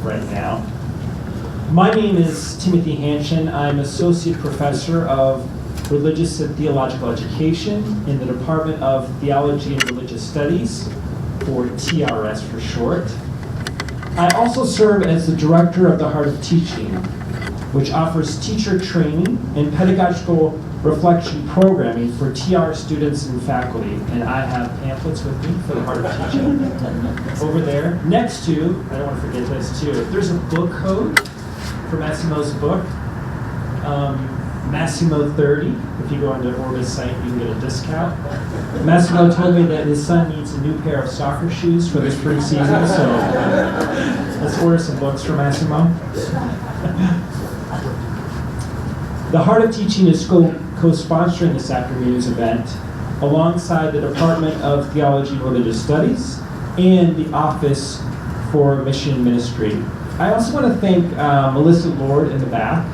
right now. My name is Timothy Hanshin. I'm Associate Professor of Religious and Theological Education in the Department of Theology and Religious Studies, or TRS for short. I also serve as the Director of the Heart of Teaching, which offers teacher training and pedagogical reflection programming for TR students and faculty. And I have pamphlets with me for the Heart of Teaching over there. Next to, I don't want to forget this too, there's a book code for Massimo's book, Massimo 30. If you go onto Orbis site, you can get a discount. Massimo told me that his son needs a new pair of soccer shoes for the spring season, so let's order some books for Massimo. The Heart of Teaching is co-sponsoring this afternoon's event alongside the Department of Theology and Religious Studies and the Office for Mission Ministry. I also want to thank Melissa Lord in the back,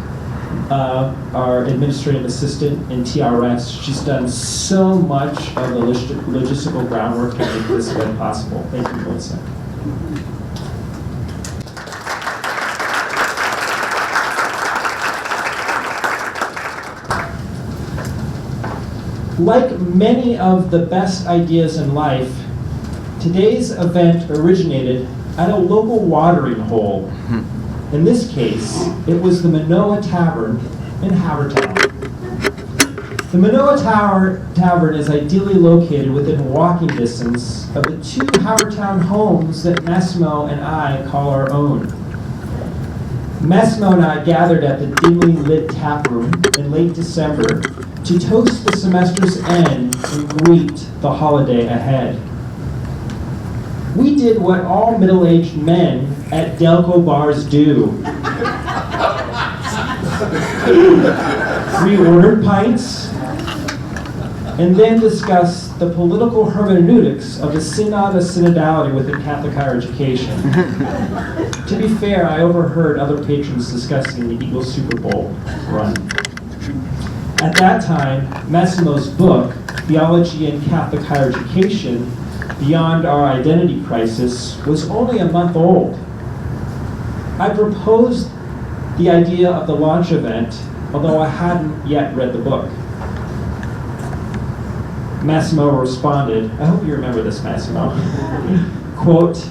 our administrative assistant in TRS. She's done so much of the logistical groundwork to make this event possible. Thank you, Melissa. Like many of the best ideas in life, today's event originated at a local watering hole. In this case, it was the Manoa Tavern in Havertown. The Manoa Tavern is ideally located within walking distance of the two Havertown homes that Massimo and I call our own. Massimo and I gathered at the dimly lit tap room in late December to toast the semester's end and greet the holiday ahead. We did what all middle-aged men at Delco bars do. We ordered pints and then discussed the political hermeneutics of the synod of synodality within Catholic higher education. To be fair, I overheard other patrons discussing the Eagles Super Bowl run. At that time, Massimo's book, Theology and Catholic Higher Education, Beyond Our Identity Crisis, was only a month old. I proposed the idea of the launch event, although I hadn't yet read the book. Massimo responded, I hope you remember this, Massimo, quote,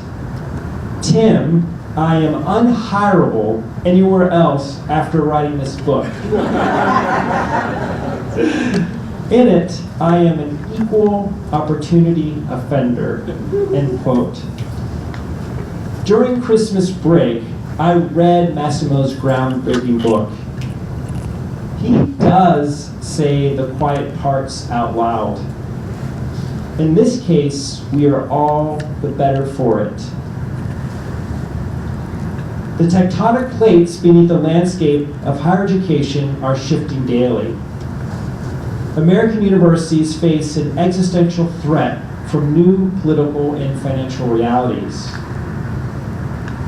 "Tim, I am unhireable anywhere else after writing this book. In it, I am an equal opportunity offender," end quote. During Christmas break, I read Massimo's groundbreaking book. He does say the quiet parts out loud. In this case, we are all the better for it. The tectonic plates beneath the landscape of higher education are shifting daily. American universities face an existential threat from new political and financial realities.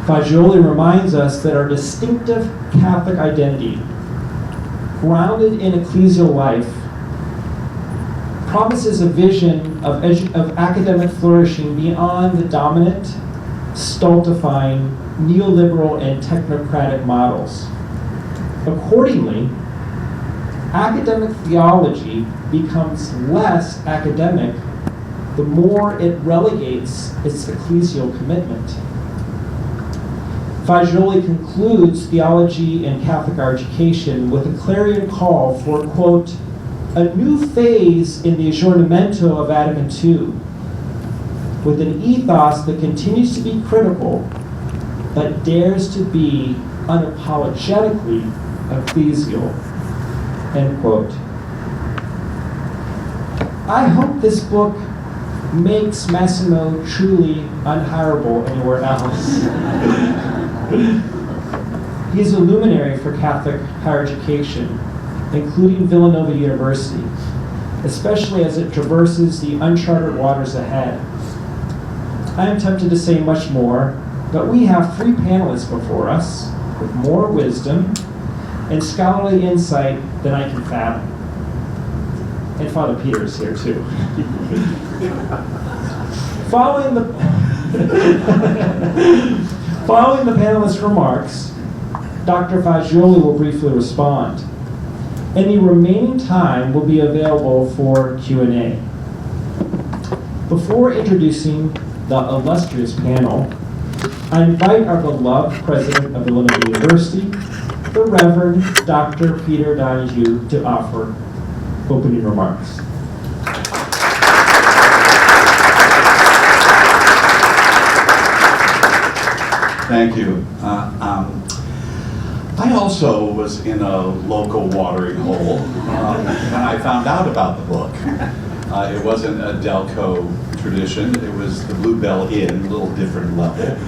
Faggioli reminds us that our distinctive Catholic identity, grounded in ecclesial life, promises a vision of academic flourishing beyond the dominant, stultifying, neoliberal and technocratic models. Accordingly, academic theology becomes less academic the more it relegates its ecclesial commitment. Faggioli concludes Theology and Catholic Higher Education with a clarion call for, quote, "a new phase in the aggiornamento of Vatican II, with an ethos that continues to be critical, but dares to be unapologetically ecclesial," end quote. I hope this book makes Massimo truly unhireable anywhere else. He is a luminary for Catholic higher education, including Villanova University, especially as it traverses the uncharted waters ahead. I am tempted to say much more, but we have three panelists before us with more wisdom and scholarly insight than I can fathom. And Father Peter is here too. Following the panelists' remarks, Dr. Faggioli will briefly respond. Any remaining time will be available for Q&A. Before introducing the illustrious panel, I invite our beloved president of Villanova University, the Reverend Dr. Peter Donahue, to offer opening remarks. Thank you. I also was in a local watering hole when I found out about the book. It wasn't a Delco tradition. It was the Bluebell Inn, a little different level.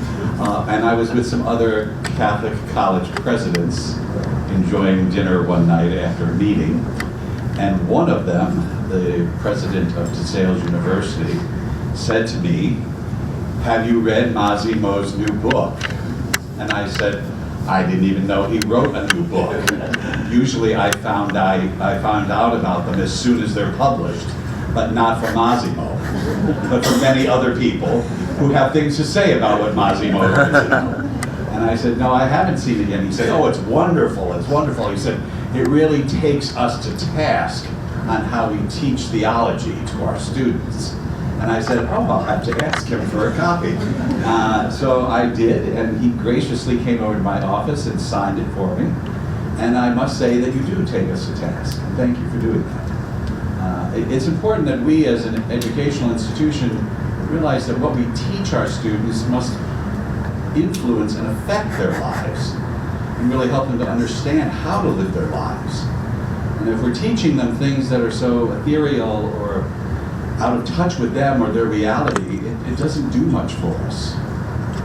And I was with some other Catholic college presidents enjoying dinner one night after a meeting. And one of them, the president of DePrinzio University, said to me, "Have you read Massimo's new book?" And I said, "I didn't even know he wrote a new book. Usually I found out about them as soon as they're published, but not from Massimo, but from many other people who have things to say about what Massimo wrote." And I said, "No, I haven't seen it yet." He said, "Oh, it's wonderful, it's wonderful." He said, "It really takes us to task on how we teach theology to our students." And I said, "Oh, I'll have to ask him for a copy." So I did, and he graciously came over to my office and signed it for me. And I must say that you do take us to task. And thank you for doing that. It's important that we as an educational institution realize that what we teach our students must influence and affect their lives and really help them to understand how to live their lives. And if we're teaching them things that are so ethereal or out of touch with them or their reality, it doesn't do much for us.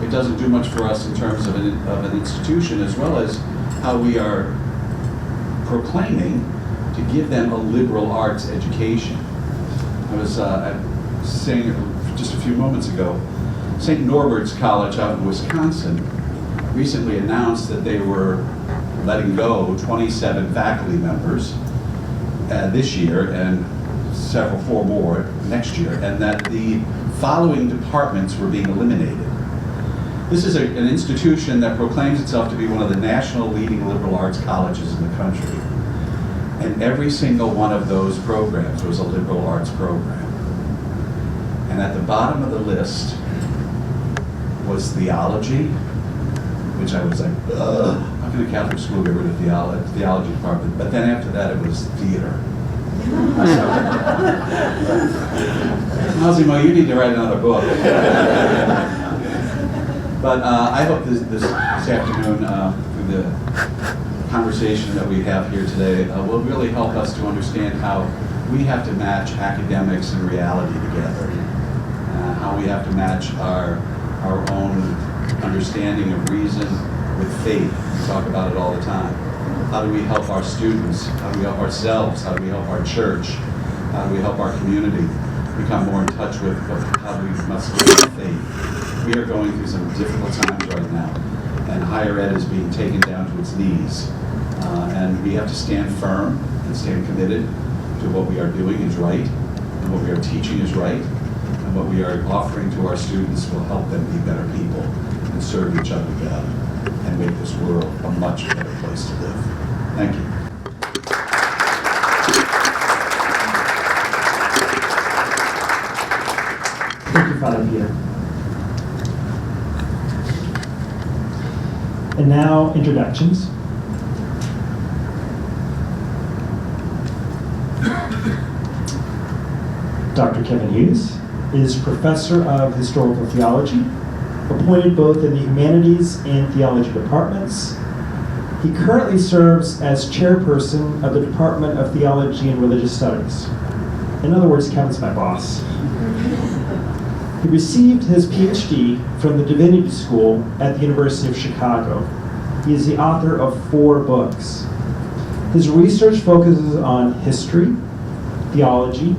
It doesn't do much for us in terms of an institution, as well as how we are proclaiming to give them a liberal arts education. I was saying just a few moments ago, St. Norbert's College out in Wisconsin recently announced that they were letting go 27 faculty members this year and four more next year, and that the following departments were being eliminated. This is an institution that proclaims itself to be one of the national leading liberal arts colleges in the country. And every single one of those programs was a liberal arts program. And at the bottom of the list was theology, which I was like, ugh, how can a Catholic school get rid of the theology department? But then after that, it was theater. Massimo, you need to write another book. But I hope this afternoon, through the conversation that we have here today, will really help us to understand how we have to match academics and reality together. How we have to match our own understanding of reason with faith. We talk about it all the time. How do we help our students? How do we help ourselves? How do we help our church? How do we help our community become more in touch with how we must live in faith? We are going through some difficult times right now, and higher ed is being taken down to its knees. And we have to stand firm and stand committed to what we are doing is right, and what we are teaching is right, and what we are offering to our students will help them be better people and serve each other better and make this world a much better place to live. Thank you. Thank you, Father Peter. And now, introductions. Dr. Kevin Hughes is Professor of Historical Theology, appointed both in the Humanities and Theology departments. He currently serves as Chairperson of the Department of Theology and Religious Studies. In other words, Kevin's my boss. He received his PhD from the Divinity School at the University of Chicago. He is the author of 4 books. His research focuses on history, theology,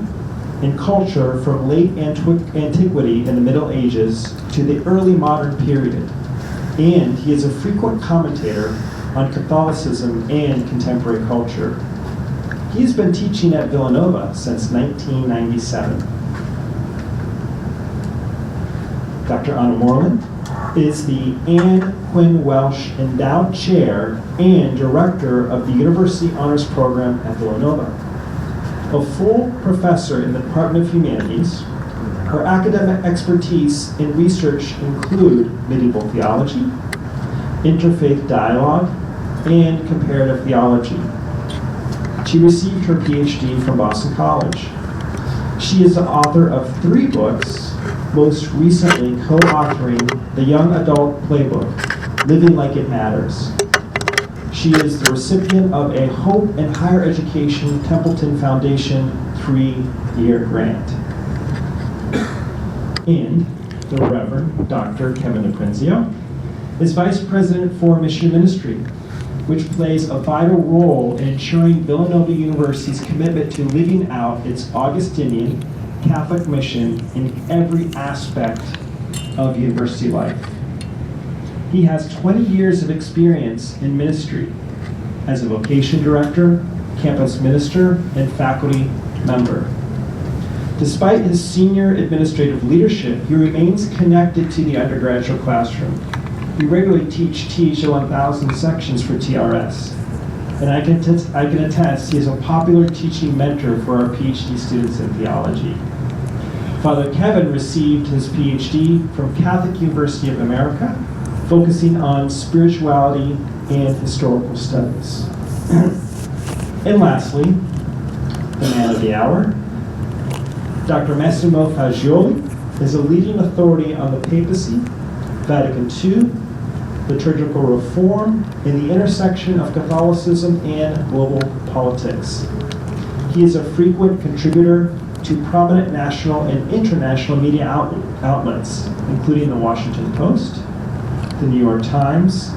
and culture from late antiquity in the Middle Ages to the early modern period. And he is a frequent commentator on Catholicism and contemporary culture. He has been teaching at Villanova since 1997. Dr. Anna Moreland is the Anne Quinn Welsh Endowed Chair and Director of the University Honors Program at Villanova. A full professor in the Department of Humanities, her academic expertise in research include medieval theology, interfaith dialogue, and comparative theology. She received her PhD from Boston College. She is the author of 3 books, most recently co-authoring the young adult playbook, Living Like It Matters. She is the recipient of a Hope and Higher Education Templeton Foundation 3-year grant. And the Reverend Dr. Kevin DePrinzio is Vice President for Mission Ministry, which plays a vital role in ensuring Villanova University's commitment to living out its Augustinian Catholic mission in every aspect of university life. He has 20 years of experience in ministry as a vocation director, campus minister, and faculty member. Despite his senior administrative leadership, he remains connected to the undergraduate classroom. We regularly teach TH 1000 sections for TRS, and I can attest he is a popular teaching mentor for our PhD students in theology. Father Kevin received his PhD from Catholic University of America, focusing on spirituality and historical studies. And lastly, the man of the hour, Dr. Massimo Faggioli is a leading authority on the papacy, Vatican II, liturgical reform, and the intersection of Catholicism and global politics. He is a frequent contributor to prominent national and international media outlets, including the Washington Post, the New York Times,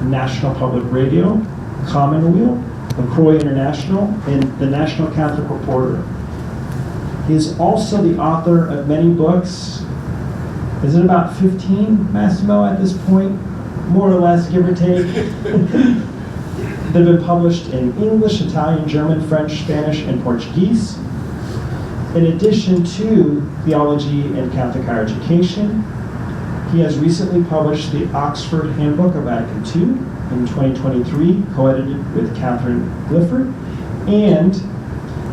National Public Radio, Commonweal, LaCroix International, and the National Catholic Reporter. He is also the author of many books. Is it about 15, Massimo, at this point? More or less, give or take. They've been published in English, Italian, German, French, Spanish, and Portuguese. In addition to theology and Catholic higher education, he has recently published the Oxford Handbook of Vatican II in 2023, co-edited with Catherine Clifford, and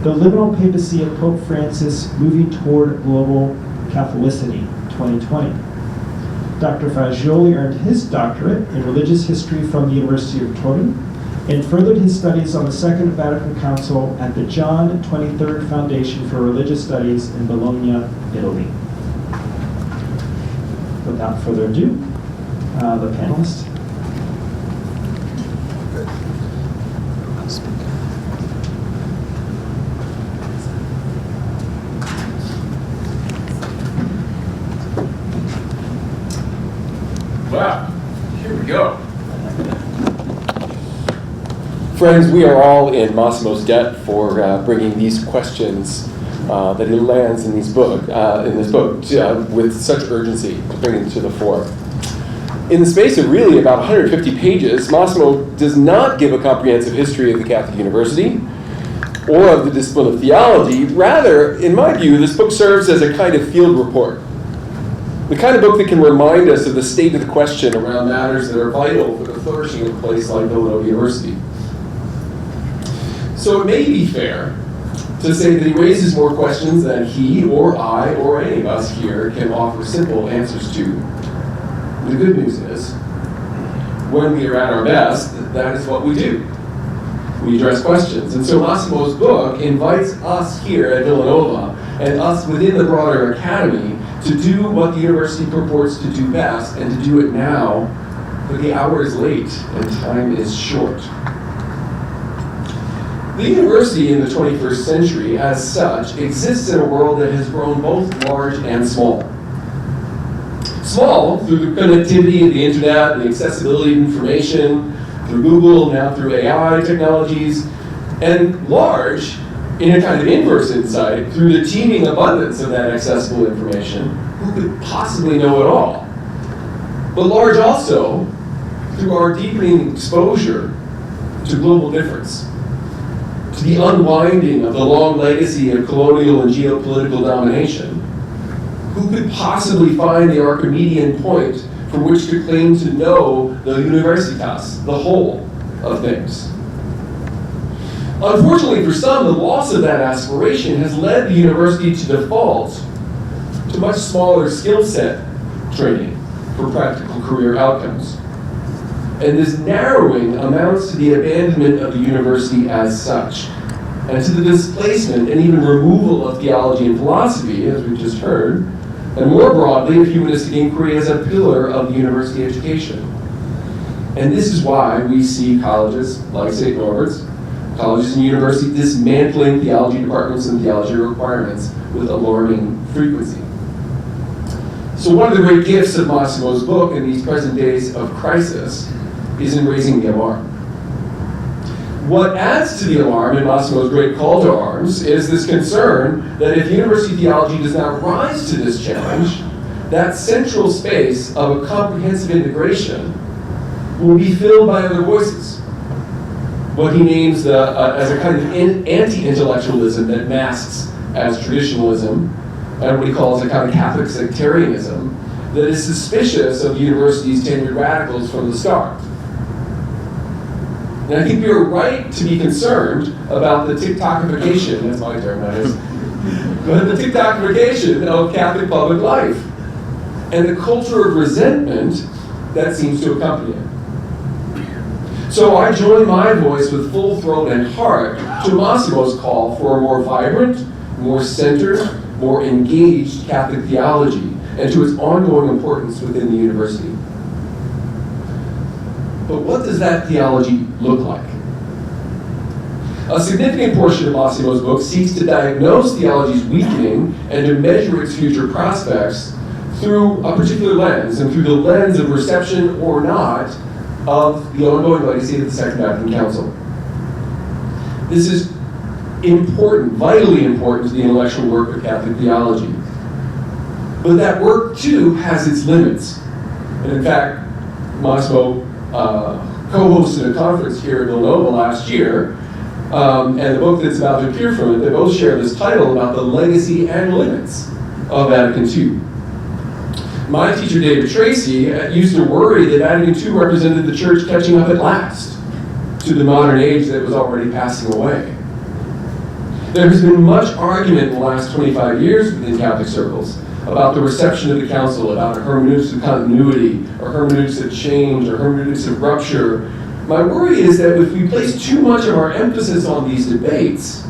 The Liminal Papacy of Pope Francis Moving Toward Global Catholicity, 2020. Dr. Faggioli earned his doctorate in religious history from the University of Turin and furthered his studies on the Second Vatican Council at the John 23rd Foundation for Religious Studies in Bologna, Italy. Without further ado, the panelists. Wow, here we go. Friends, we are all in Massimo's debt for bringing these questions that he lands in this book with such urgency to bring them to the fore. In the space of really about 150 pages, Massimo does not give a comprehensive history of the Catholic University or of the discipline of theology. Rather, in my view, this book serves as a kind of field report. The kind of book that can remind us of the state of the question around matters that are vital for the flourishing of a place like Villanova University. So it may be fair to say that he raises more questions than he or I or any of us here can offer simple answers to. The good news is, when we are at our best, that is what we do. We address questions. And so Massimo's book invites us here at Villanova and us within the broader academy to do what the university purports to do best and to do it now, but the hour is late and time is short. The university in the 21st century, as such, exists in a world that has grown both large and small. Small through the connectivity of the internet and the accessibility of information, through Google, now through AI technologies, and large in a kind of inverse insight through the teeming abundance of that accessible information. Who could possibly know it all? But large also through our deepening exposure to global difference, to the unwinding of the long legacy of colonial and geopolitical domination. Who could possibly find the Archimedean point from which to claim to know the universitas, the whole of things. Unfortunately for some, the loss of that aspiration has led the university to default to much smaller skill set training for practical career outcomes. And this narrowing amounts to the abandonment of the university as such, and to the displacement and even removal of theology and philosophy, as we just heard, and more broadly, of humanistic inquiry as a pillar of the university education. And this is why we see colleges like St. Norbert's, colleges and universities dismantling theology departments and theology requirements with alarming frequency. So one of the great gifts of Massimo's book in these present days of crisis is in raising the alarm. What adds to the alarm in Massimo's great call to arms is this concern that if university theology does not rise to this challenge, that central space of a comprehensive integration will be filled by other voices. What he names as a kind of anti-intellectualism that masks as traditionalism, and what he calls a kind of Catholic sectarianism that is suspicious of the university's tenured radicals from the start. And I think we are right to be concerned about the TikTokification, that's my term, that is, but the TikTokification of Catholic public life and the culture of resentment that seems to accompany it. So I join my voice with full throat and heart to Massimo's call for a more vibrant, more centered, more engaged Catholic theology and to its ongoing importance within the university. But what does that theology look like? A significant portion of Massimo's book seeks to diagnose theology's weakening and to measure its future prospects through a particular lens, and through the lens of reception or not of the ongoing legacy of the Second Vatican Council. This is important, vitally important to the intellectual work of Catholic theology. But that work, too, has its limits. And in fact, Massimo co-hosted a conference here in Villanova last year, and the book that's about to appear from it, they both share this title about the legacy and limits of Vatican II. My teacher, David Tracy, used to worry that Vatican II represented the church catching up at last to the modern age that was already passing away. There has been much argument in the last 25 years within Catholic circles about the reception of the council, about hermeneutics of continuity, or hermeneutics of change, or hermeneutics of rupture. My worry is that if we place too much of our emphasis on these debates,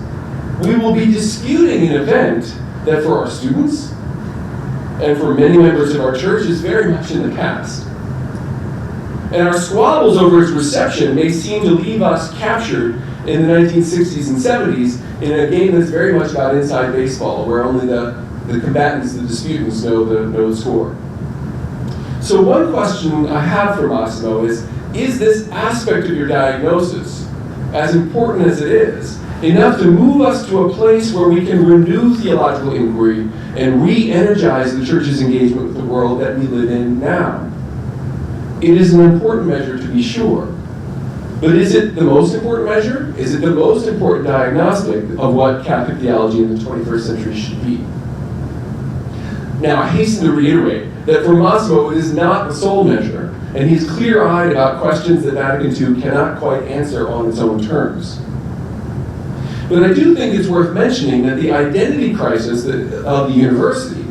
we will be disputing an event that for our students and for many members of our church is very much in the past. And our squabbles over its reception may seem to leave us captured in the 1960s and 70s in a game that's very much about inside baseball, where only the combatants, the disputants, know the score. So one question I have for Massimo is this aspect of your diagnosis, as important as it is, enough to move us to a place where we can renew theological inquiry and re-energize the church's engagement with the world that we live in now? It is an important measure, to be sure. But is it the most important measure? Is it the most important diagnostic of what Catholic theology in the 21st century should be? Now, I hasten to reiterate that for Massimo, it is not the sole measure, and he's clear-eyed about questions that Vatican II cannot quite answer on its own terms. But I do think it's worth mentioning that the identity crisis of the university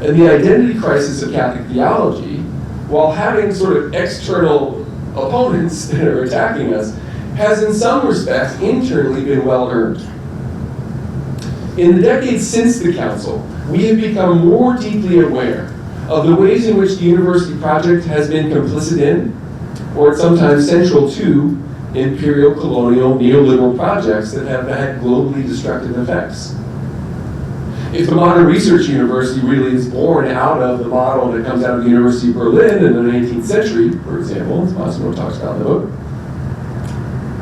and the identity crisis of Catholic theology, while having sort of external opponents that are attacking us, has in some respects internally been well earned. In the decades since the Council, we have become more deeply aware of the ways in which the university project has been complicit in, or sometimes central to, imperial, colonial, neoliberal projects that have had globally destructive effects. If the modern research university really is born out of the model that comes out of the University of Berlin in the 19th century, for example, as Massimo talks about in the book,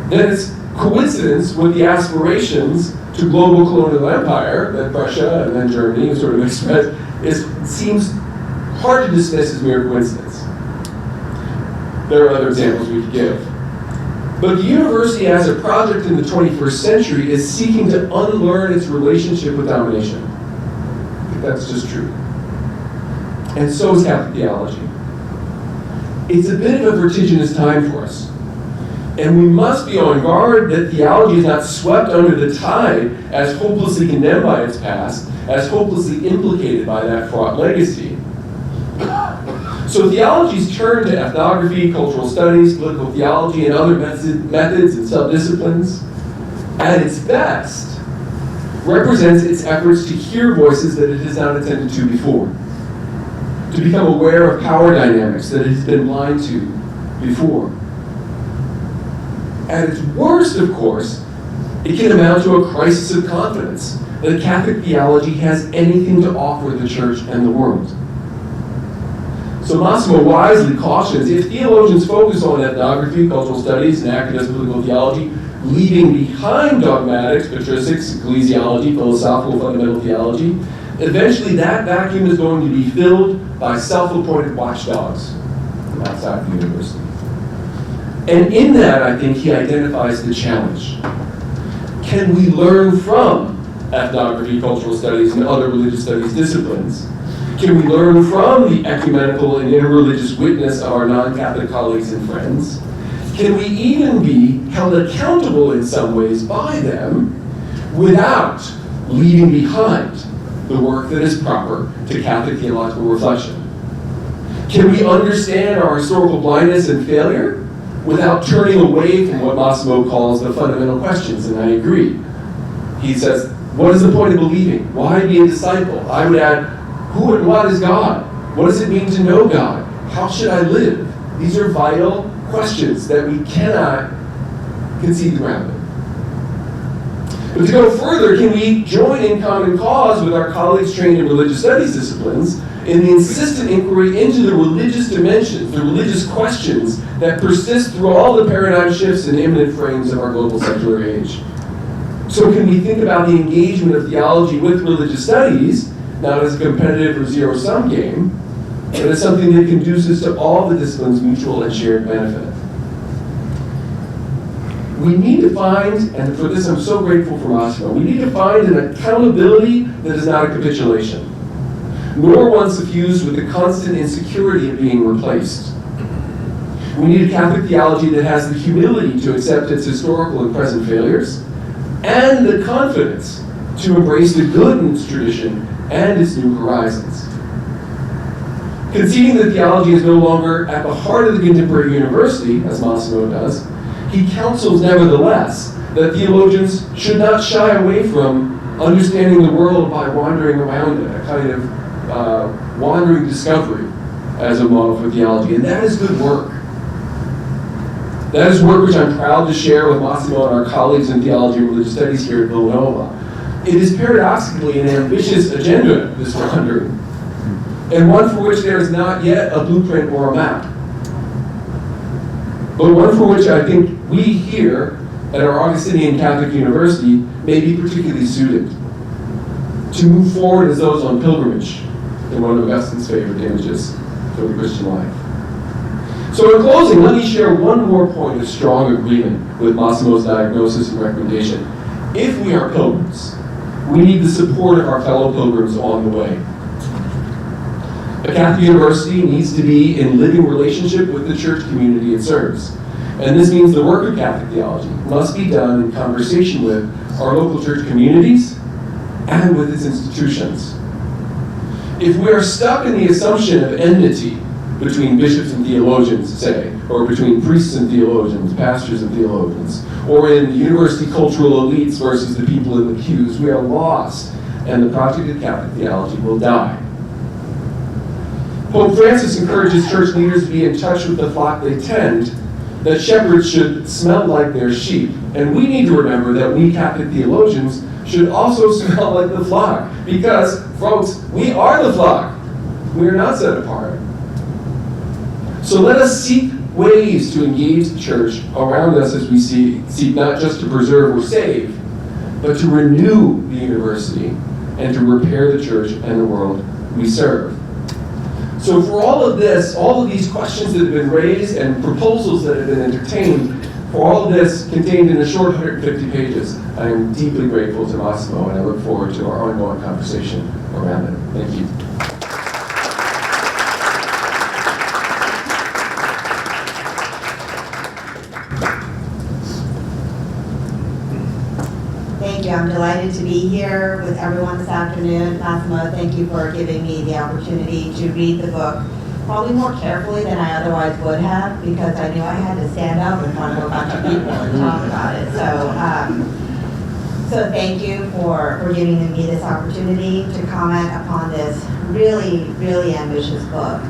then it's coincidence with the aspirations to global colonial empire that Prussia and then Germany sort of expressed. It seems hard to dismiss as mere coincidence. There are other examples we could give. But the university as a project in the 21st century is seeking to unlearn its relationship with domination. I think that's just true. And so is Catholic theology. It's a bit of a vertiginous time for us. And we must be on guard that theology is not swept under the tide as hopelessly condemned by its past, as hopelessly implicated by that fraught legacy. So theology's turn to ethnography, cultural studies, political theology, and other methods and subdisciplines, at its best, represents its efforts to hear voices that it has not attended to before, to become aware of power dynamics that it has been blind to before. At its worst, of course, it can amount to a crisis of confidence that Catholic theology has anything to offer the church and the world. So Massimo wisely cautions, if theologians focus on ethnography, cultural studies, and academic political theology, leaving behind dogmatics, patristics, ecclesiology, philosophical fundamental theology, eventually that vacuum is going to be filled by self-appointed watchdogs from outside the university. And in that, I think, he identifies the challenge. Can we learn from ethnography, cultural studies, and other religious studies disciplines? Can we learn from the ecumenical and interreligious witness of our non-Catholic colleagues and friends? Can we even be held accountable in some ways by them without leaving behind the work that is proper to Catholic theological reflection? Can we understand our historical blindness and failure without turning away from what Massimo calls the fundamental questions? And I agree. He says, what is the point of believing? Why be a disciple? I would add, who and what is God? What does it mean to know God? How should I live? These are vital questions that we cannot concede ground in. But to go further, can we join in common cause with our colleagues trained in religious studies disciplines in the insistent inquiry into the religious dimensions, the religious questions that persist through all the paradigm shifts and imminent frames of our global secular age? So can we think about the engagement of theology with religious studies not as a competitive or zero-sum game, but as something that conduces to all the disciplines' mutual and shared benefit? We need to find, and for this I'm so grateful for Massimo, we need to find an accountability that is not a capitulation, nor one suffused with the constant insecurity of being replaced. We need a Catholic theology that has the humility to accept its historical and present failures, and the confidence to embrace the good in its tradition and its new horizons. Conceding that theology is no longer at the heart of the contemporary university, as Massimo does, he counsels nevertheless that theologians should not shy away from understanding the world by wandering around it, a kind of wandering discovery as a model for theology. And that is good work. That is work which I'm proud to share with Massimo and our colleagues in theology and religious studies here at Villanova. It is paradoxically an ambitious agenda, this wandering, and one for which there is not yet a blueprint or a map, but one for which I think we here at our Augustinian Catholic University may be particularly suited to move forward as those on pilgrimage, in one of Augustine's favorite images for the Christian life. So in closing, let me share one more point of strong agreement with Massimo's diagnosis and recommendation. If we are pilgrims, we need the support of our fellow pilgrims on the way. A Catholic university needs to be in living relationship with the church community it serves. And this means the work of Catholic theology must be done in conversation with our local church communities and with its institutions. If we are stuck in the assumption of enmity between bishops and theologians, say, or between priests and theologians, pastors and theologians, or in university cultural elites versus the people in the pews, we are lost, and the project of Catholic theology will die. Pope Francis encourages church leaders to be in touch with the flock they tend, that shepherds should smell like their sheep. And we need to remember that we Catholic theologians should also smell like the flock, because, folks, we are the flock. We are not set apart. So let us seek ways to engage the church around us as we seek not just to preserve or save, but to renew the university and to repair the church and the world we serve. So for all of this, all of these questions that have been raised and proposals that have been entertained, for all of this contained in a short 150 pages, I am deeply grateful to Massimo, and I look forward to our ongoing conversation around it. Thank you. you. I'm delighted to be here with everyone this afternoon. Massimo, thank you for giving me the opportunity to read the book probably more carefully than I otherwise would have, because I knew I had to stand up in front of a bunch of people and talk about it. So thank you for giving me this opportunity to comment upon this really, really ambitious book.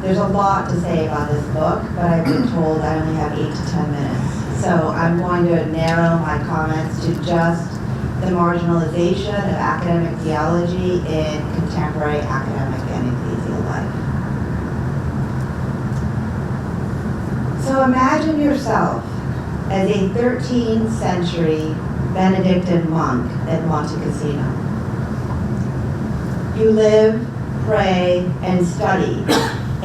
There's a lot to say about this book, but I've been told I only have 8 to 10 minutes. So I'm going to narrow my comments to just the marginalization of academic theology in contemporary academic and ecclesial life. So imagine yourself as a 13th century Benedictine monk at Monte Cassino. You live, pray, and study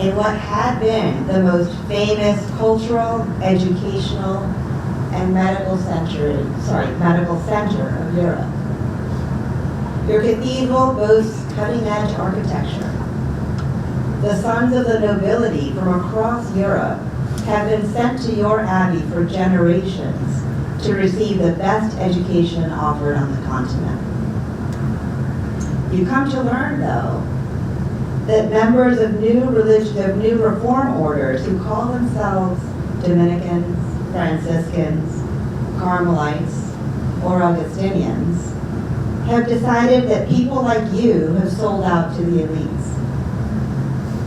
in what had been the most famous cultural, educational, and medical center of Europe. Your cathedral boasts cutting-edge architecture. The sons of the nobility from across Europe have been sent to your abbey for generations to receive the best education offered on the continent. You come to learn, though, that members of new reform orders who call themselves Dominicans, Franciscans, Carmelites, or Augustinians have decided that people like you have sold out to the elites.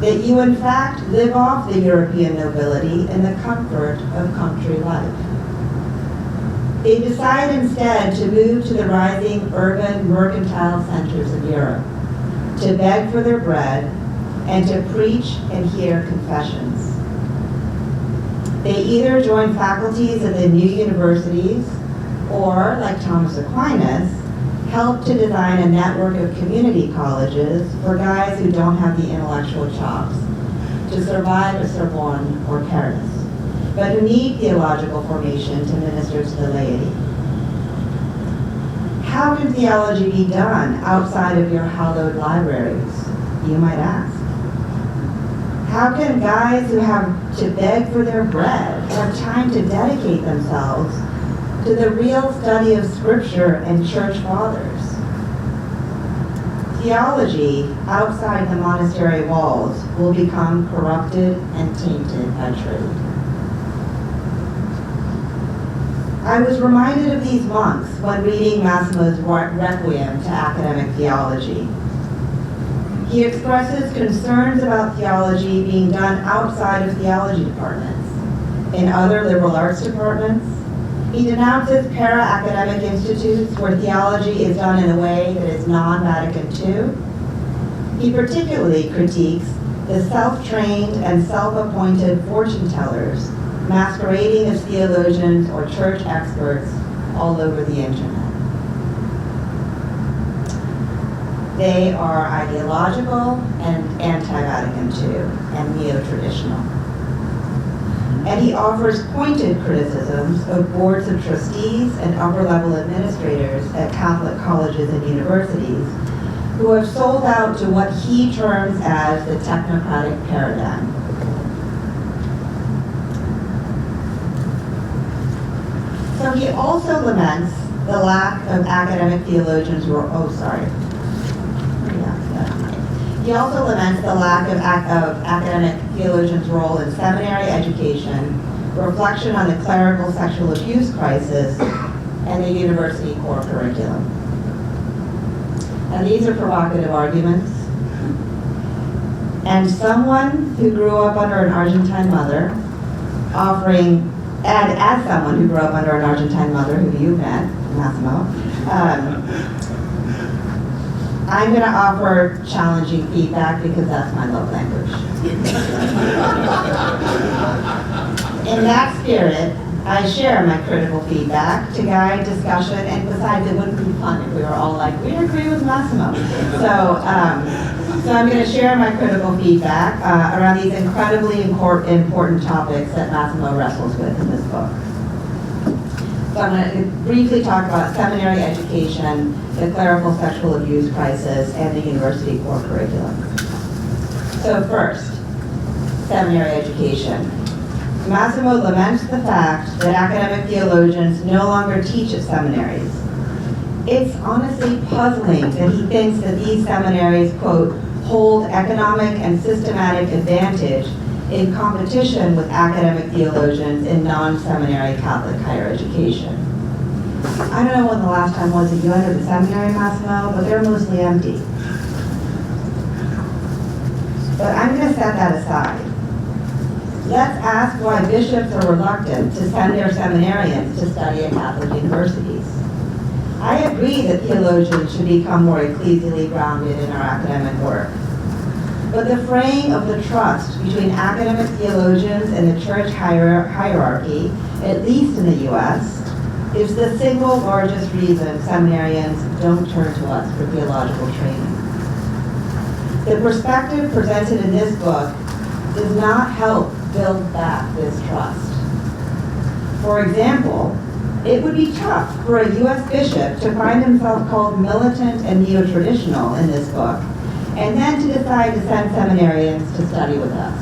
That you in fact live off the European nobility in the comfort of country life. They decide instead to move to the rising urban mercantile centers of Europe, to beg for their bread, and to preach and hear confessions. They either join faculties of the new universities, or, like Thomas Aquinas, help to design a network of community colleges for guys who don't have the intellectual chops to survive at Sorbonne or Paris, but who need theological formation to minister to the laity. How can theology be done outside of your hallowed libraries, you might ask? How can guys who have to beg for their bread have time to dedicate themselves to the real study of Scripture and church fathers? Theology outside the monastery walls will become corrupted and tainted by trade. I was reminded of these monks when reading Massimo's Requiem to Academic Theology. He expresses concerns about theology being done outside of theology departments, in other liberal arts departments. He denounces para-academic institutes where theology is done in a way that is non-Vatican II. He particularly critiques the self-trained and self-appointed fortune tellers masquerading as theologians or church experts all over the internet. They are ideological and anti-Vatican II and neo-traditional. And he offers pointed criticisms of boards of trustees and upper-level administrators at Catholic colleges and universities who have sold out to what he terms as the technocratic paradigm. So he also laments the lack of academic theologians who are, He also laments the lack of academic theologians' role in seminary education, reflection on the clerical sexual abuse crisis, and the university core curriculum. And these are provocative arguments. And someone who grew up under an Argentine mother, as someone who grew up under an Argentine mother who you met, Massimo, I'm going to offer challenging feedback because that's my love language. In that spirit, I share my critical feedback to guide discussion, and besides, it wouldn't be fun if we were all like, we agree with Massimo. So I'm going to share my critical feedback around these incredibly important topics that Massimo wrestles with in this book. So I'm going to briefly talk about seminary education, the clerical sexual abuse crisis, and the university core curriculum. So first, seminary education. Massimo laments the fact that academic theologians no longer teach at seminaries, It's honestly puzzling that he thinks that these seminaries, quote, hold economic and systematic advantage in competition with academic theologians in non-seminary Catholic higher education. I don't know when the last time was that you entered the seminary, Massimo, but they're mostly empty. But I'm going to set that aside. Let's ask why bishops are reluctant to send their seminarians to study at Catholic universities. I agree that theologians should become more ecclesially grounded in our academic work. But the fraying of the trust between academic theologians and the church hierarchy, at least in the U.S., is the single largest reason seminarians don't turn to us for theological training. The perspective presented in this book does not help build back this trust. For example, it would be tough for a U.S. bishop to find himself called militant and neo-traditional in this book, and then to decide to send seminarians to study with us.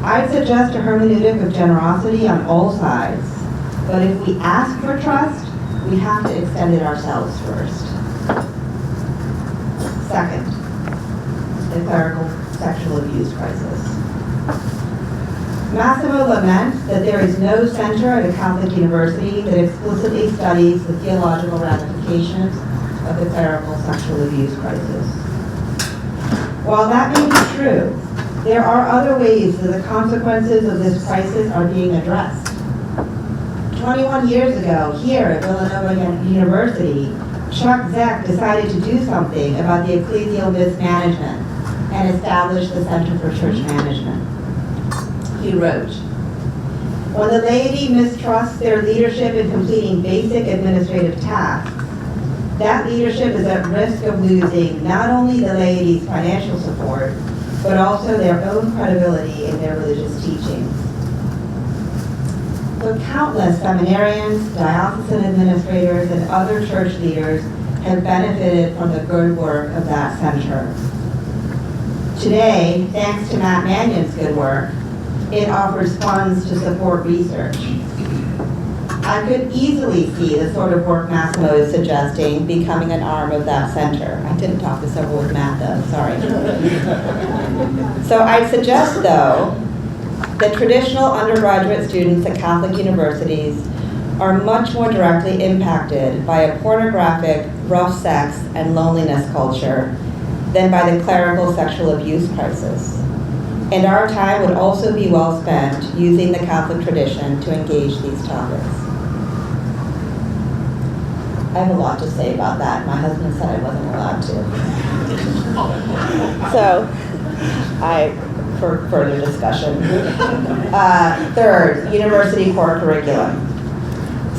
I'd suggest a hermeneutic of generosity on all sides, but if we ask for trust, we have to extend it ourselves first. Second, the clerical sexual abuse crisis. Massimo laments that there is no center at a Catholic university that explicitly studies the theological ramifications of the clerical sexual abuse crisis. While that may be true, there are other ways that the consequences of this crisis are being addressed. 21 years ago, here at Villanova University, Chuck Zeck decided to do something about the ecclesial mismanagement and established the Center for Church Management. He wrote, "When the laity mistrusts their leadership in completing basic administrative tasks, that leadership is at risk of losing not only the laity's financial support, but also their own credibility in their religious teachings." So countless seminarians, diocesan administrators, and other church leaders have benefited from the good work of that center. Today, thanks to Matt Mannion's good work, it offers funds to support research. I could easily see the sort of work Massimo is suggesting becoming an arm of that center. I didn't talk this over with Matt though, sorry. So I'd suggest though, that traditional undergraduate students at Catholic universities are much more directly impacted by a pornographic, rough sex, and loneliness culture than by the clerical sexual abuse crisis. And our time would also be well spent using the Catholic tradition to engage these topics. I have a lot to say about that. My husband said I wasn't allowed to. So, for further discussion. Third, university core curriculum.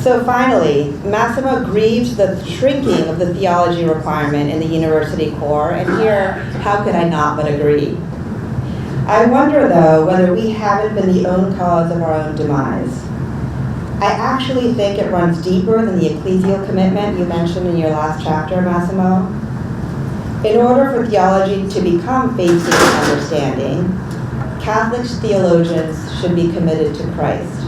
So finally, Massimo grieves the shrinking of the theology requirement in the university core, and here, how could I not but agree? I wonder, though, whether we haven't been the own cause of our own demise. I actually think it runs deeper than the ecclesial commitment you mentioned in your last chapter, Massimo. In order for theology to become faith-seeking understanding, Catholic theologians should be committed to Christ.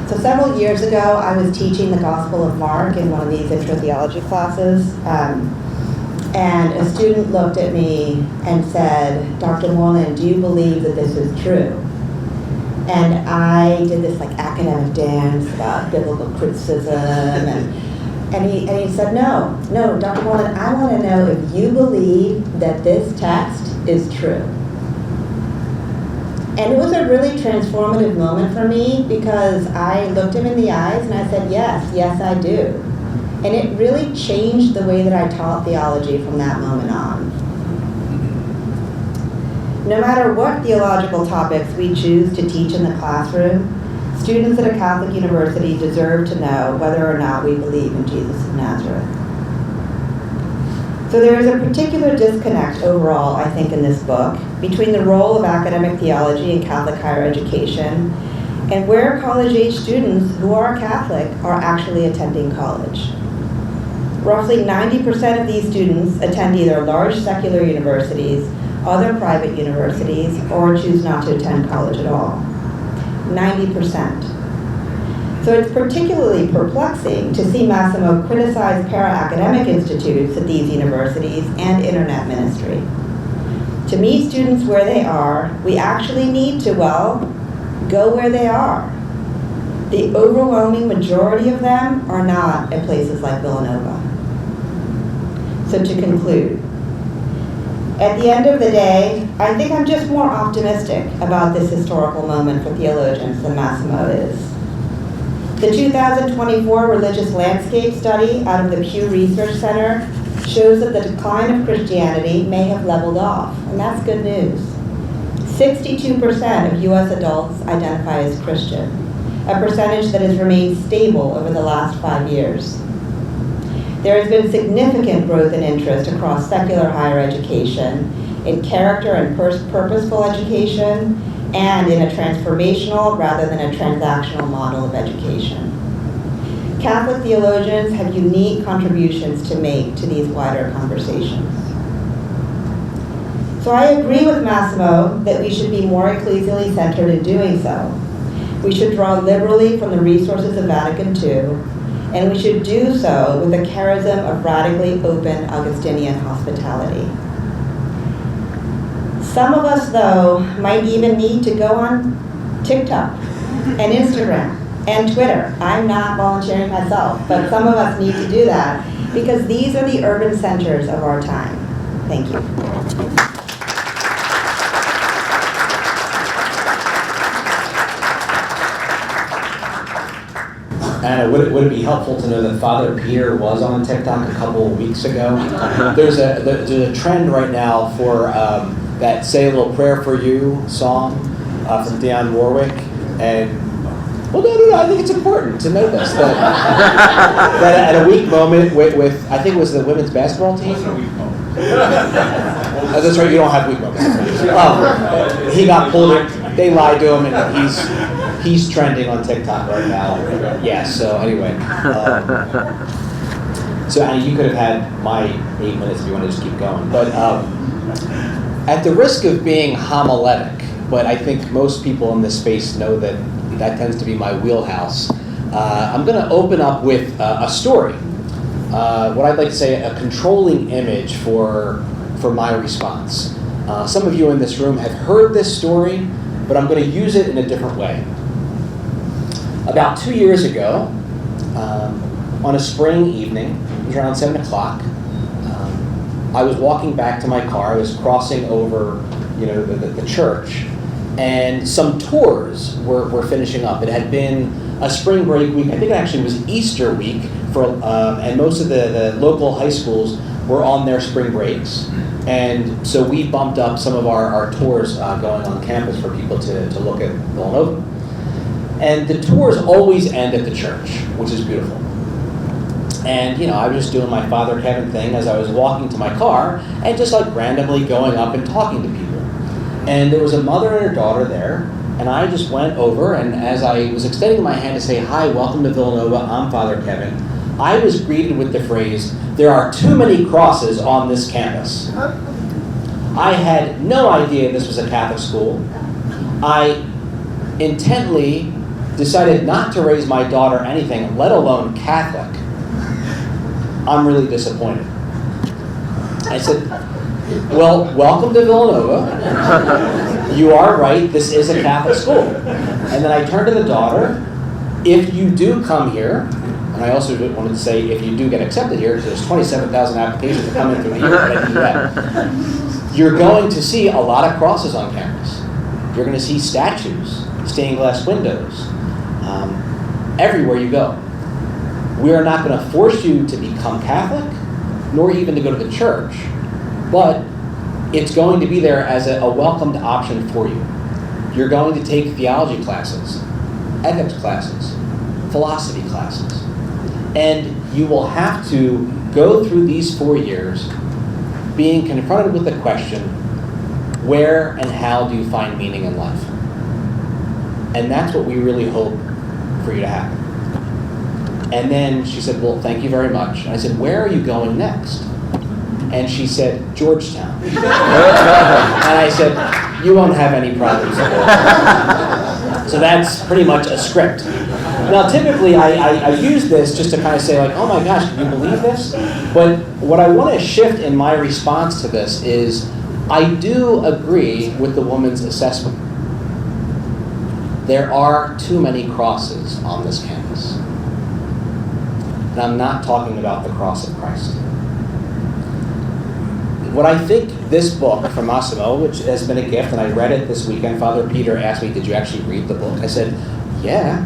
So several years ago, I was teaching the Gospel of Mark in one of these intro theology classes, and a student looked at me and said, "Dr. Moreland, do you believe that this is true?" And I did this like academic dance about biblical criticism, and he said, no, Dr. Moreland, I want to know if you believe that this text is true. And it was a really transformative moment for me because I looked him in the eyes and I said, yes, I do. And it really changed the way that I taught theology from that moment on. No matter what theological topics we choose to teach in the classroom, students at a Catholic university deserve to know whether or not we believe in Jesus of Nazareth. So there is a particular disconnect overall, I think, in this book between the role of academic theology in Catholic higher education and where college-age students who are Catholic are actually attending college. Roughly 90% of these students attend either large secular universities, other private universities, or choose not to attend college at all. 90%. So it's particularly perplexing to see Massimo criticize para-academic institutes at these universities and internet ministry. To meet students where they are, we actually need to, well, go where they are. The overwhelming majority of them are not at places like Villanova. So to conclude, at the end of the day, I think I'm just more optimistic about this historical moment for theologians than Massimo is. The 2024 Religious Landscape Study out of the Pew Research Center shows that the decline of Christianity may have leveled off, and that's good news. 62% of US adults identify as Christian, a percentage that has remained stable over the last 5 years. There has been significant growth in interest across secular higher education, in character and purposeful education, and in a transformational rather than a transactional model of education. Catholic theologians have unique contributions to make to these wider conversations. So I agree with Massimo that we should be more ecclesially centered in doing so. We should draw liberally from the resources of Vatican II, and we should do so with a charism of radically open Augustinian hospitality. Some of us, though, might even need to go on TikTok and Instagram and Twitter. I'm not volunteering myself, but some of us need to do that because these are the urban centers of our time. Thank you. Anna, would it be helpful to know that Father Peter was on TikTok a couple of weeks ago? There's a trend right now for that "Say a Little Prayer for You" song from Dionne Warwick, and well, no, I think it's important to know this that at a weak moment with I think it was the women's basketball team. Oh, that's right, you don't have weak moments. He got pulled. They lied to him, and he's trending on TikTok right now. Yeah. So anyway, so Annie, you could have had my 8 minutes if you want to just keep going. But at the risk of being homiletic, but I think most people in this space know that tends to be my wheelhouse. I'm going to open up with a story. What I'd like to say a controlling image for my response. Some of you in this room have heard this story, but I'm going to use it in a different way. About 2 years ago, on a spring evening, it was around 7 o'clock, I was walking back to my car. I was crossing over, the church, and some tours were finishing up. It had been a spring break week. I think it actually was Easter week, and most of the local high schools were on their spring breaks. And so we bumped up some of our tours going on campus for people to look at Villanova. And the tours always end at the church, which is beautiful. And, I was just doing my Father Kevin thing as I was walking to my car and just like randomly going up and talking to people. And there was a mother and her daughter there, and I just went over, and as I was extending my hand to say, "Hi, welcome to Villanova, I'm Father Kevin," I was greeted with the phrase, "There are too many crosses on this campus." I had no idea this was a Catholic school. I intently decided not to raise my daughter anything, let alone Catholic. I'm really disappointed. I said, "Well, welcome to Villanova. You are right, this is a Catholic school." And then I turned to the daughter, "If you do come here," and I also wanted to say, if you do get accepted here, because there's 27,000 applications to come in through the year, but I do that. You're going to see a lot of crosses on campus. You're going to see statues, stained glass windows, everywhere you go. We are not going to force you to become Catholic, nor even to go to the church, but it's going to be there as a welcomed option for you. You're going to take theology classes, ethics classes, philosophy classes, and you will have to go through these 4 years being confronted with the question, where and how do you find meaning in life? And that's what we really hope for you to have. And then she said, "Well, thank you very much." And I said, "Where are you going next?" And she said, "Georgetown." And I said, "You won't have any problems at all." So that's pretty much a script. Now, typically, I use this just to kind of say, like, oh my gosh, can you believe this? But what I want to shift in my response to this is, I do agree with the woman's assessment. There are too many crosses on this campus. And I'm not talking about the cross of Christ. What I think this book from Massimo, which has been a gift, and I read it this weekend. Father Peter asked me, did you actually read the book? I said, yeah.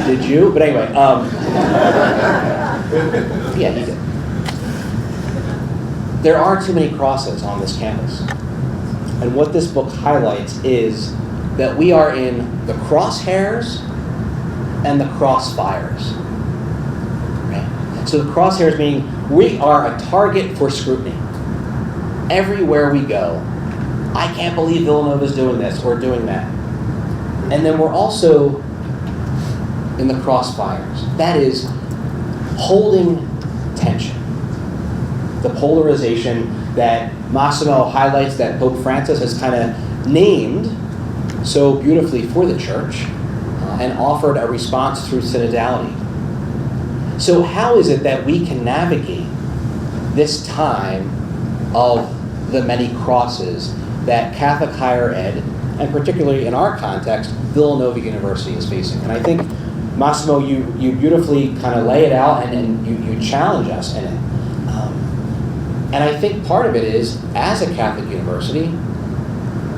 Did you? But anyway, yeah, he did. There are too many crosses on this campus. And what this book highlights is that we are in the crosshairs and the crossfires. Right? So the crosshairs meaning we are a target for scrutiny. Everywhere we go, I can't believe Villanova's doing this or doing that. And then we're also in the crossfires. That is holding tension. The polarization that Massimo highlights, that Pope Francis has kind of named so beautifully for the church and offered a response through synodality. So how is it that we can navigate this time of the many crosses that Catholic higher ed, and particularly in our context, Villanova University is facing? And I think, Massimo, you beautifully kind of lay it out and you challenge us in it. And I think part of it is, as a Catholic university,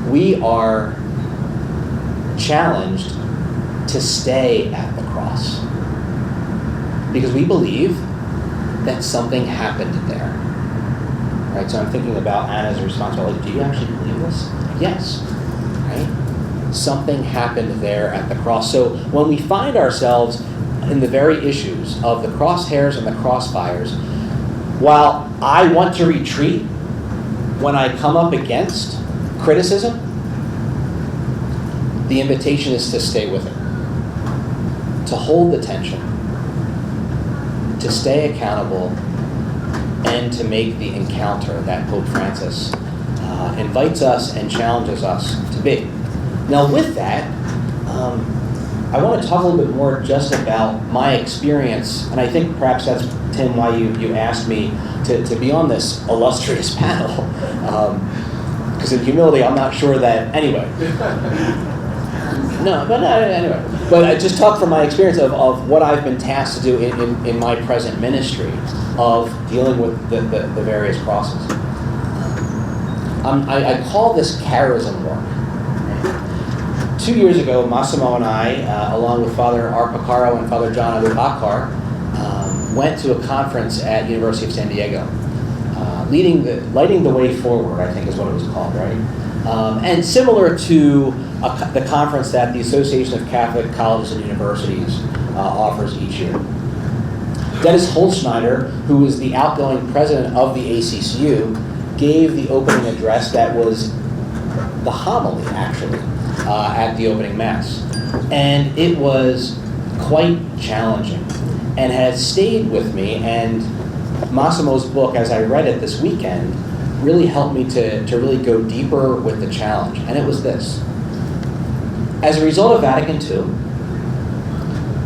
we are challenged to stay at the cross. Because we believe that something happened there. Right? So I'm thinking about Anna's response, well, do you actually believe this? Yes. Right? Something happened there at the cross. So when we find ourselves in the very issues of the crosshairs and the crossfires, while I want to retreat when I come up against criticism, the invitation is to stay with it, to hold the tension, to stay accountable, and to make the encounter that Pope Francis invites us and challenges us to be. Now with that, I want to talk a little bit more just about my experience, and I think perhaps that's, Tim, why you asked me to be on this illustrious panel. Because in humility, I'm not sure that, anyway. Anyway. But I just talk from my experience of what I've been tasked to do in my present ministry of dealing with the various crosses. I call this charism work. 2 years ago, Massimo and I, along with Father Arpacaro and Father John Abubakar, went to a conference at University of San Diego, lighting the way forward, I think is what it was called, right? And similar to the conference that the Association of Catholic Colleges and Universities offers each year. Dennis Holzschneider, who is the outgoing president of the ACCU, gave the opening address that was the homily, actually, at the opening Mass. And it was quite challenging and has stayed with me. And Massimo's book, as I read it this weekend, really helped me to really go deeper with the challenge. And it was this. As a result of Vatican II,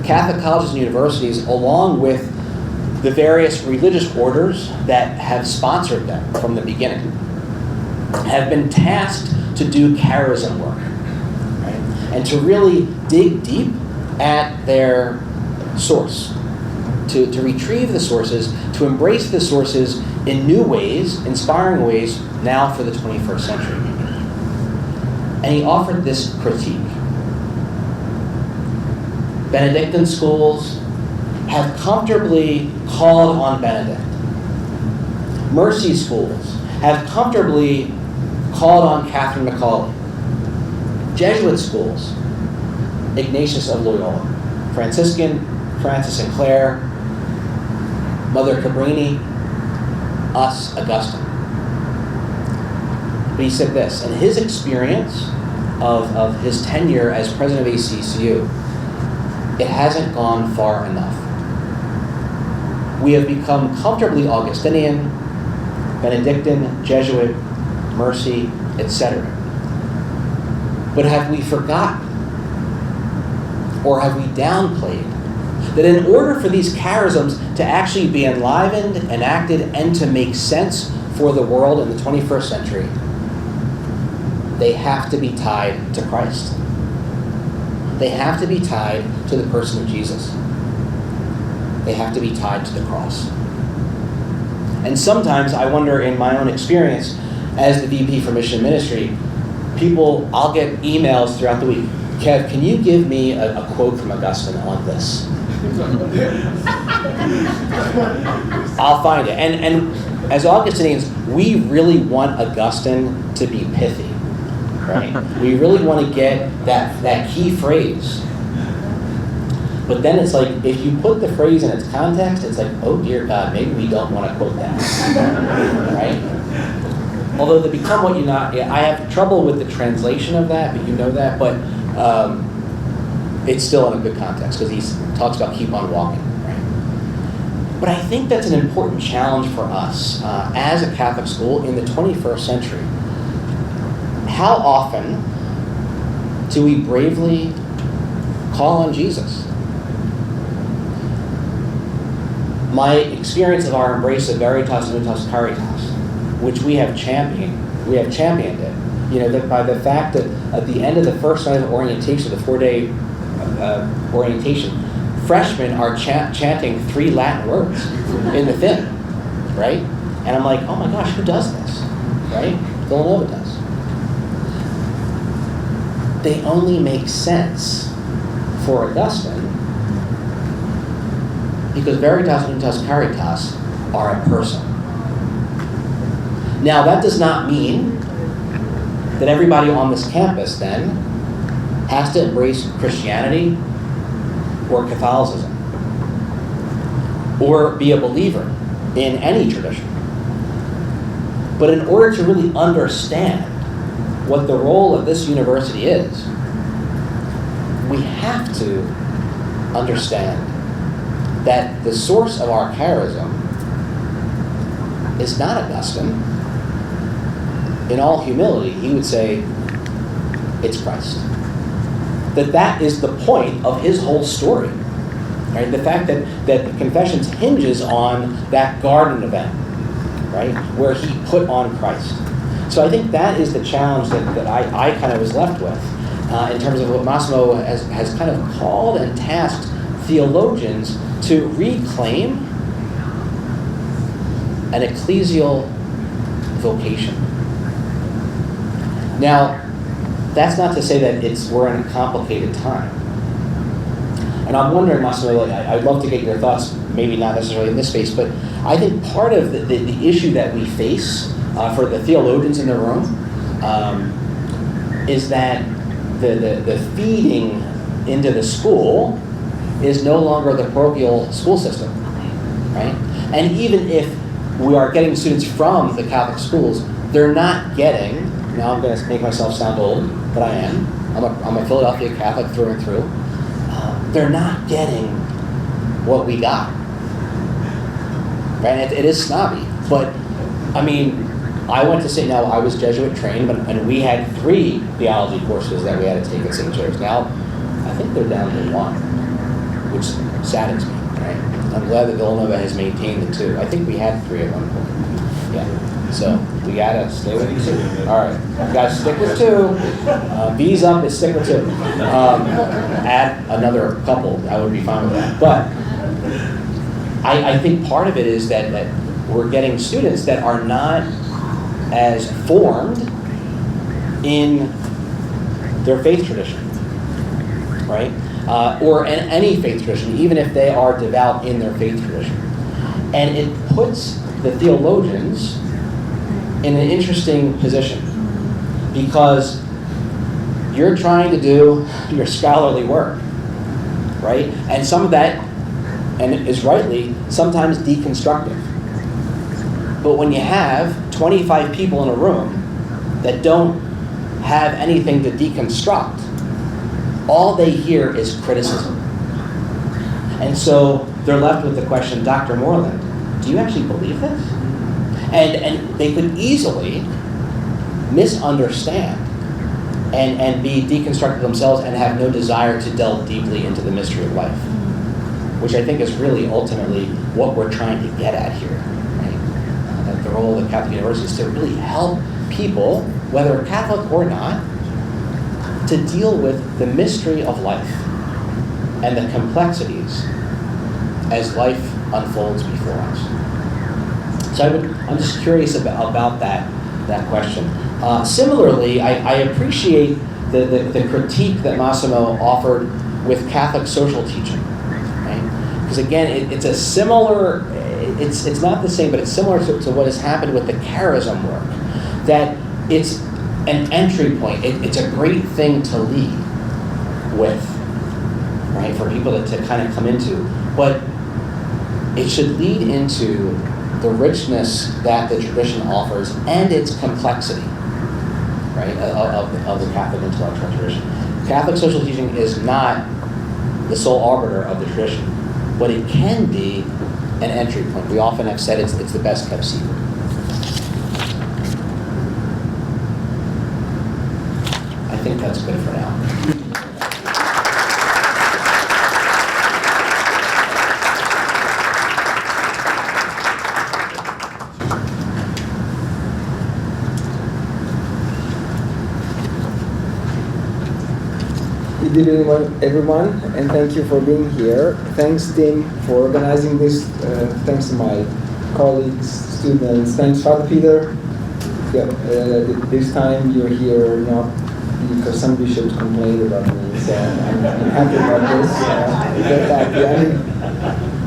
Catholic colleges and universities, along with the various religious orders that have sponsored them from the beginning, have been tasked to do charism work, right? And to really dig deep at their source, to retrieve the sources, to embrace the sources in new ways, inspiring ways, now for the 21st century. And he offered this critique. Benedictine schools have comfortably called on Benedict. Mercy schools have comfortably called on Catherine McAuley. Jesuit schools, Ignatius of Loyola. Franciscan, Francis and Clare. Mother Cabrini, us, Augustine. But he said this, in his experience of his tenure as president of ACCU, it hasn't gone far enough. We have become comfortably Augustinian, Benedictine, Jesuit, Mercy, etc. But have we forgotten or have we downplayed? That in order for these charisms to actually be enlivened, enacted, and to make sense for the world in the 21st century, they have to be tied to Christ. They have to be tied to the person of Jesus. They have to be tied to the cross. And sometimes I wonder, in my own experience as the VP for Mission Ministry, I'll get emails throughout the week. Kev, can you give me a quote from Augustine on this? I'll find it. And as Augustinians, we really want Augustine to be pithy, right? We really want to get that key phrase. But then it's like, if you put the phrase in its context, it's like, oh dear God, maybe we don't want to quote that, right? Although to become what you not, I have trouble with the translation of that, but you know that, but it's still in a good context, because he talks about keep on walking, right? But I think that's an important challenge for us as a Catholic school in the 21st century. How often do we bravely call on Jesus? My experience of our embrace of Veritas Unitas Caritas, which we have championed it. You know, that by the fact that at the end of the first night of orientation, the 4-day orientation, freshmen are chanting 3 Latin words in the thing, right? And I'm like, oh my gosh, who does this, right? Villanova does. They only make sense for Augustine because Veritas Unitas Caritas are a person. Now, that does not mean that everybody on this campus then has to embrace Christianity or Catholicism or be a believer in any tradition. But in order to really understand what the role of this university is, we have to understand that the source of our charism is not Augustine. In all humility, he would say, it's Christ. That is the point of his whole story. Right? The fact that the Confessions hinges on that garden event, right, where he put on Christ. So I think that is the challenge that I kind of was left with in terms of what Massimo has kind of called and tasked theologians to reclaim an ecclesial vocation. Now, that's not to say that we're in a complicated time. And I'm wondering, Massimo, I'd love to get your thoughts, maybe not necessarily in this space, but I think part of the issue that we face for the theologians in the room is that the feeding into the school is no longer the parochial school system, right? And even if we are getting students from the Catholic schools, they're not getting, now I'm going to make myself sound old, but I am. I'm a Philadelphia Catholic through and through. They're not getting what we got. Right? It is snobby. But, I mean, I went to St. Now, I was Jesuit trained, and we had 3 theology courses that we had to take at St. James. Now, I think they're down to 1, which saddens me, right? I'm glad that Villanova has maintained the 2. I think we had 3 at one point. Yeah. So we gotta stay with 2. All right, gotta stick with 2. B's up is stick with 2. Add another couple, I would be fine with that. But I think part of it is that we're getting students that are not as formed in their faith tradition, right? Or in any faith tradition, even if they are devout in their faith tradition. And it puts the theologians in an interesting position because you're trying to do your scholarly work, right? And some of that, and it is rightly, sometimes deconstructive. But when you have 25 people in a room that don't have anything to deconstruct, all they hear is criticism. And so they're left with the question, Dr. Moreland, do you actually believe this? And they could easily misunderstand and be deconstructed themselves and have no desire to delve deeply into the mystery of life, which I think is really ultimately what we're trying to get at here. Right? That the role of the Catholic University is to really help people, whether Catholic or not, to deal with the mystery of life and the complexities as life unfolds before us. So I'm just curious about that question. Similarly, I appreciate the critique that Massimo offered with Catholic social teaching, right? Because again, it's a similar, it's not the same, but it's similar to what has happened with the charism work, that it's an entry point. It's a great thing to lead with, right, for people to kind of come into, but it should lead into the richness that the tradition offers and its complexity, right, of the Catholic intellectual tradition. Catholic social teaching is not the sole arbiter of the tradition, but it can be an entry point. We often have said it's the best kept secret. I think that's good for now. Good evening, everyone, and thank you for being here. Thanks, Tim, for organizing this. Thanks to my colleagues, students. Thanks, Father Peter. Yeah, this time you're here not because some bishops complained about me, so I'm happy about this.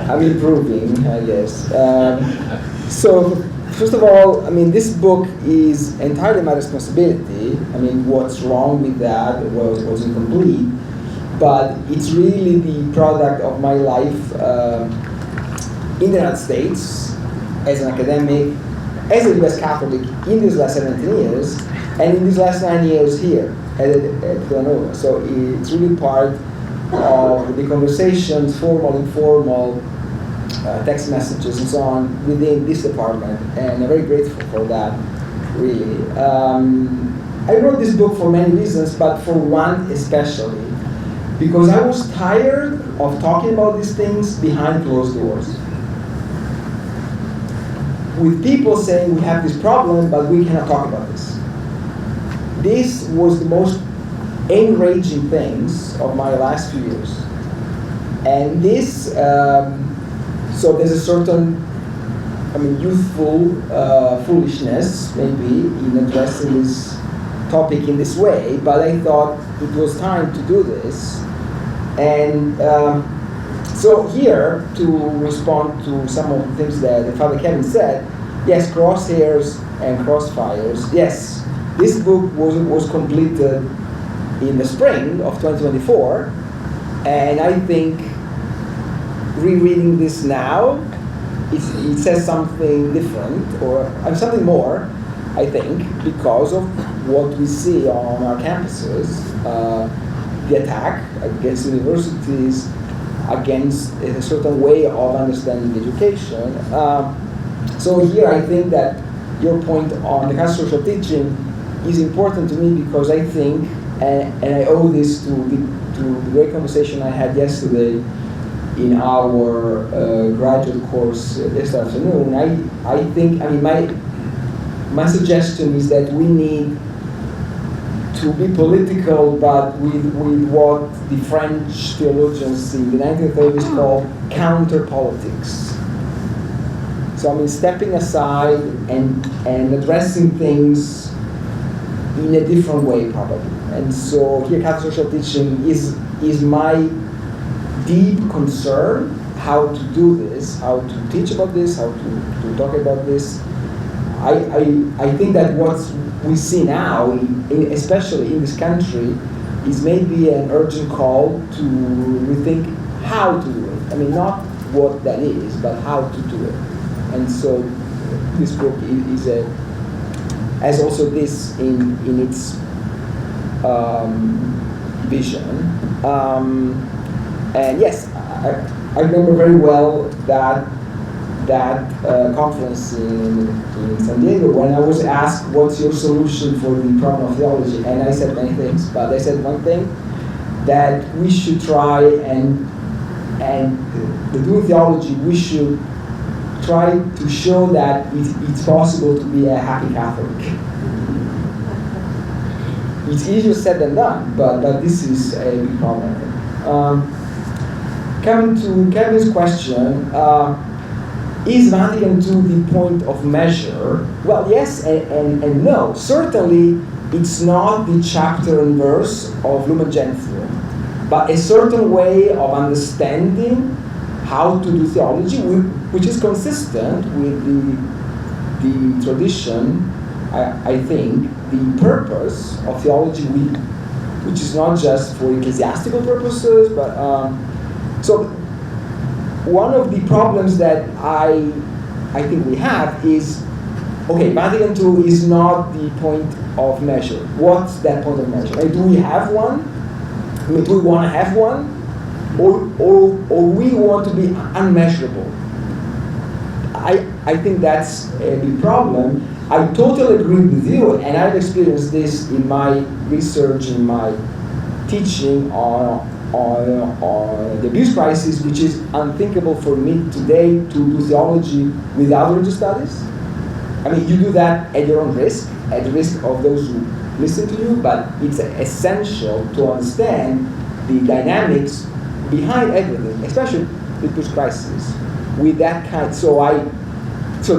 I'm improving, I guess. So, first of all, I mean, this book is entirely my responsibility. I mean, what's wrong with that was incomplete, but it's really the product of my life in the United States as an academic, as a U.S. Catholic in these last 17 years, and in these last 9 years here at Villanova. So it's really part of the conversations, formal, informal, text messages and so on within this department, and I'm very grateful for that, really. I wrote this book for many reasons, but for one especially, because I was tired of talking about these things behind closed doors. With people saying we have this problem, but we cannot talk about this. This was the most enraging things of my last few years. And this, so there's a certain, youthful foolishness, maybe, in addressing this topic in this way, but I thought it was time to do this. And so here, to respond to some of the things that Father Kevin said, yes, crosshairs and crossfires, yes, this book was completed in the spring of 2024, and I think rereading this now, it says something different, or something more, I think, because of what we see on our campuses, the attack against universities, against a certain way of understanding education. So here I think that your point on the Catholic social teaching is important to me, because I think, and I owe this to the great conversation I had yesterday in our graduate course this afternoon. I think, my suggestion is that we need to be political, but with what the French theologians in the 1930s called counter-politics. So stepping aside and addressing things in a different way, probably. And so here Catholic social teaching is my deep concern, how to do this, how to teach about this, how to talk about this. I think that what we see now, especially in this country, is maybe an urgent call to rethink how to do it. Not what that is, but how to do it. And so this book has also this in its vision. And yes, I remember very well that that conference in San Diego when I was asked, what's your solution for the problem of theology? And I said many things, but I said one thing, that we should try and doing theology, we should try to show that it's possible to be a happy Catholic. It's easier said than done, but this is a big problem. Coming to Kevin's question, is Vatican II the point of measure? Well, yes and no. Certainly, it's not the chapter and verse of Lumen Gentium, but a certain way of understanding how to do theology, which is consistent with the tradition, I think, the purpose of theology, which is not just for ecclesiastical purposes, but so one of the problems that I think we have is, okay, Vatican II is not the point of measure. What's that point of measure? Like, do we have one? I mean, do we want to have one? Or we want to be unmeasurable? I think that's a big problem. I totally agree with you, and I've experienced this in my research, in my teaching on the abuse crisis, which is unthinkable for me today to do theology without religious studies. I mean, you do that at your own risk, at the risk of those who listen to you, but it's essential to understand the dynamics behind everything, especially the abuse crisis, with that kind. So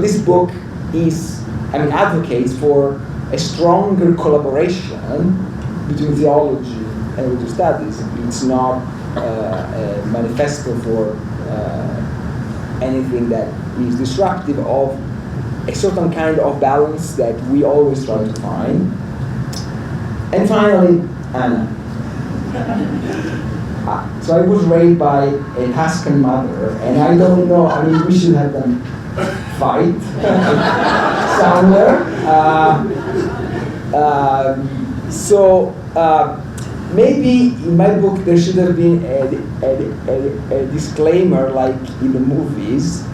this book advocates for a stronger collaboration between theology and religious studies. It's not a manifesto for anything that is disruptive of a certain kind of balance that we always try to find. And finally, Anna. So I was raised by a Tuscan mother, and I don't know, I mean, we should have them fight somewhere. Maybe in my book there should have been a disclaimer like in the movies.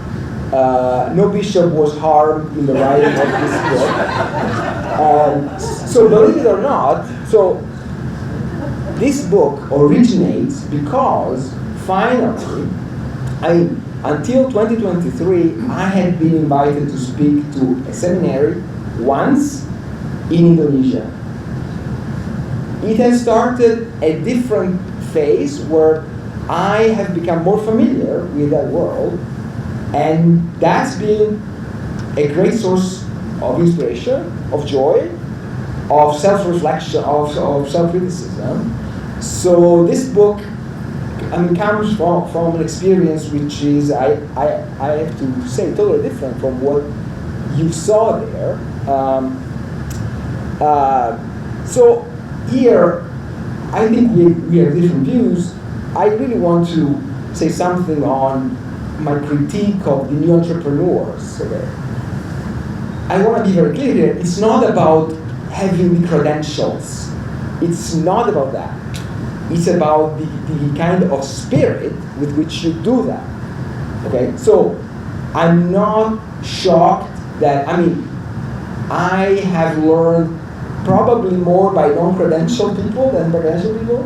No bishop was harmed in the writing of this book. So believe it or not, this book originates because finally, until 2023, I had been invited to speak to a seminary once in Indonesia. It has started a different phase where I have become more familiar with that world, and that's been a great source of inspiration, of joy, of self-reflection, of self-criticism. So this book comes from an experience which is, I have to say, totally different from what you saw there. So here, I think we have different views. I really want to say something on my critique of the new entrepreneurs. Okay? I want to be very clear here. It's not about having the credentials. It's not about that. It's about the kind of spirit with which you do that. Okay? So I'm not shocked that, I have learned probably more by non-credentialed people than credentialed people.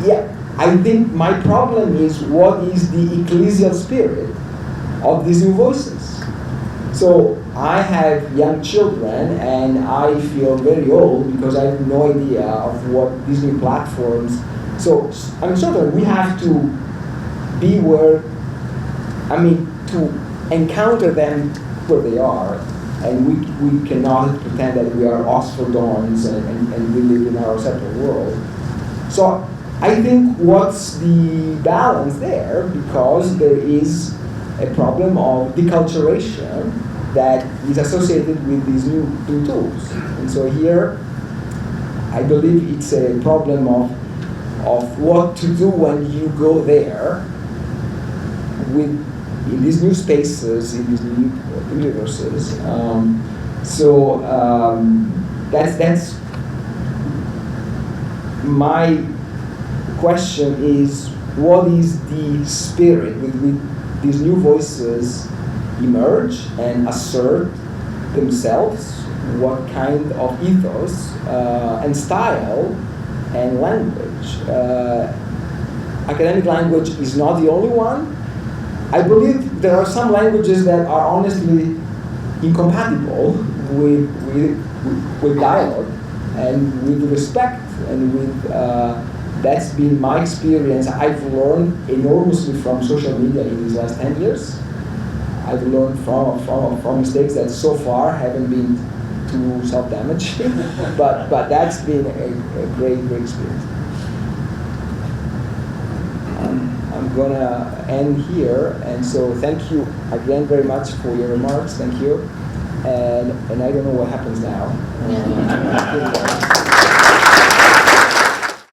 Yeah, I think my problem is what is the ecclesial spirit of these new voices. So I have young children and I feel very old because I have no idea of what these new platforms. So certainly we have to be to encounter them where they are, and we cannot pretend that we are Oxfordons and we live in our separate world. So I think what's the balance there, because there is a problem of deculturation that is associated with these new tools. And so here, I believe it's a problem of what to do when you go there in these new spaces, in these new universes. That's my question is, what is the spirit with these new voices emerge and assert themselves, what kind of ethos and style and language. Academic language is not the only one. I believe there are some languages that are honestly incompatible with dialogue and with respect and with that's been my experience. I've learned enormously from social media in these last 10 years. I've learned from mistakes that so far haven't been too self-damaging, but that's been a great experience. I'm gonna end here, and so thank you again very much for your remarks. Thank you, and I don't know what happens now.